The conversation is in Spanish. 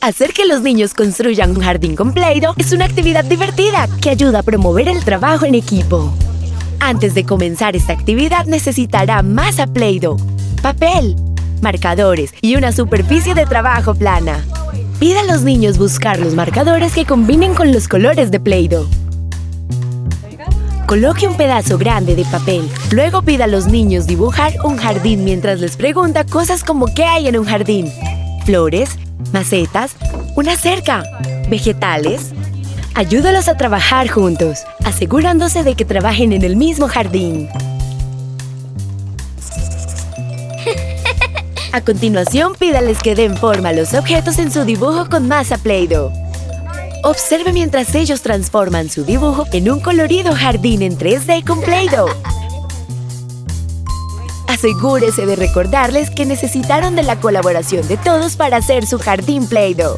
Hacer que los niños construyan un jardín con Play-Doh es una actividad divertida que ayuda a promover el trabajo en equipo. Antes de comenzar esta actividad necesitará masa Play-Doh, papel, marcadores y una superficie de trabajo plana. Pida a los niños buscar los marcadores que combinen con los colores de Play-Doh. Coloque un pedazo grande de papel. Luego pida a los niños dibujar un jardín mientras les pregunta cosas como ¿qué hay en un jardín? Flores, macetas, una cerca, vegetales. Ayúdalos a trabajar juntos, asegurándose de que trabajen en el mismo jardín. A continuación, pídales que den forma a los objetos en su dibujo con masa Play-Doh. Observe mientras ellos transforman su dibujo en un colorido jardín en 3D con Play-Doh. Asegúrese de recordarles que necesitaron de la colaboración de todos para hacer su jardín Play-Doh.